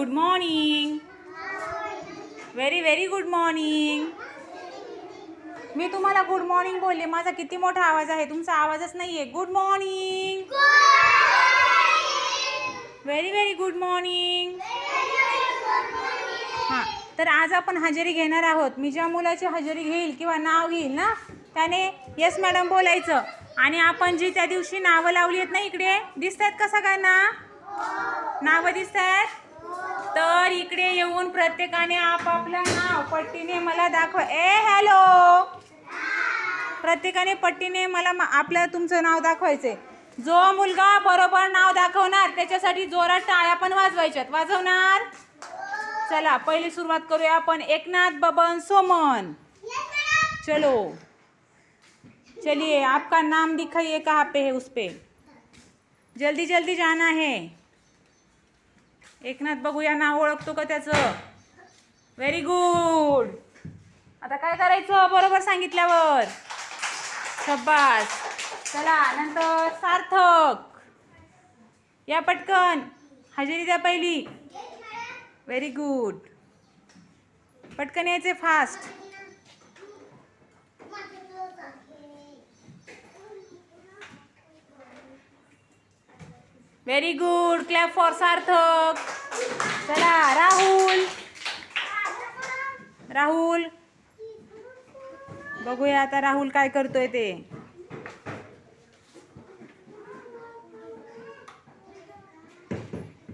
Good morning. Very very good morning. मी तुम्हाला good morning बोलले. माझा किती मोठा आवाज आहे, तुमचा आवाजच नाही आहे. Good morning. Very very good morning. हां, तर आज आपण हजेरी घेणार आहोत. मी ज्या मुलाची हजेरी घेईल किंवा नाव घेईल ना, त्याने येस मॅडम बोलायचं. आणि आपण जी त्या दिवशी नावं लावली आहेत ना, इकडे दिसत आहेत का सगळ्यांना? नावं दिसत आहेत? तर इकडे येऊन प्रत्येकाने आपापलं नाव पट्टीने मला दाखवा. हॅलो, प्रत्येकाने पट्टीने मला आपलं तुमचं नाव दाखवायचंय. जो मुलगा बरोबर नाव दाखवणार त्याच्यासाठी जोरात टाळ्या पण वाजवायच्यात. वाजवणार? चला, पहिली सुरुवात करूया आपण. एकनाथ, बबन, सोमन. चलो, चलिए, आपका नाम दिखाइए कहाँ पे है, उस पे जल्दी जल्दी जाना है. एकनाथ, बघूया नाव ओळखतो का त्याचं. Very good. आता काय करायचं बरोबर सांगितल्यावर? शाबास. चला, नंतर सार्थक. या पटकन, हजेरी द्या पहिली. Very good. पटकन यायचे, fast. Very good. Clap for Sarthak. चला, राहुल. राहुल, बघूया आता राहुल काय करतोय ते.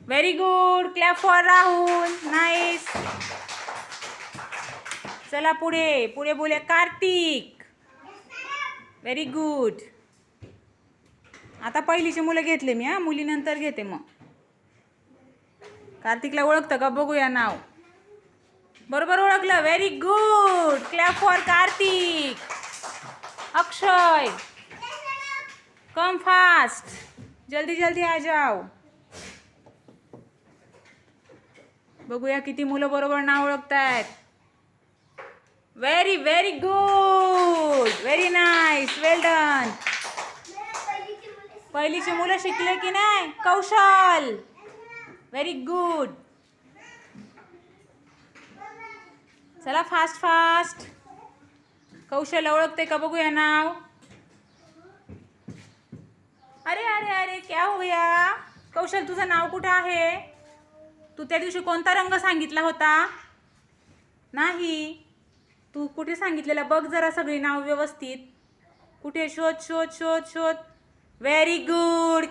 Very good. Clap for Rahul. Nice. चला, पुढे पुढे बोलूया. कार्तिक. Very good. आता पहिलीची मुलं घेतले मी. मुली नंतर घेते मग. कार्तिकला ओळखतं का? बघूया नाव. बरोबर ओळखलं. Very good. Clap for Kartik. Akshay, come fast. जल्दी जल्दी आ जाओ. बघूया किती मुलं बरोबर नाव ओळखतायत. Very very good. Very nice. Well done. पहिलीची मुलं शिकले की नाही? कौशल. Very good. चला, फास्ट फास्ट. कौशल ओळखते का? बघूया नाव. अरे अरे अरे, क्या हो गया? कौशल, तुझं नाव कुठं आहे? तू त्या दिवशी कोणता रंग सांगितला होता? नाही, तू कुठे सांगितलेला? बघ जरा सगळी नाव व्यवस्थित. कुठे? शोध शोध शोध शोध. Very good.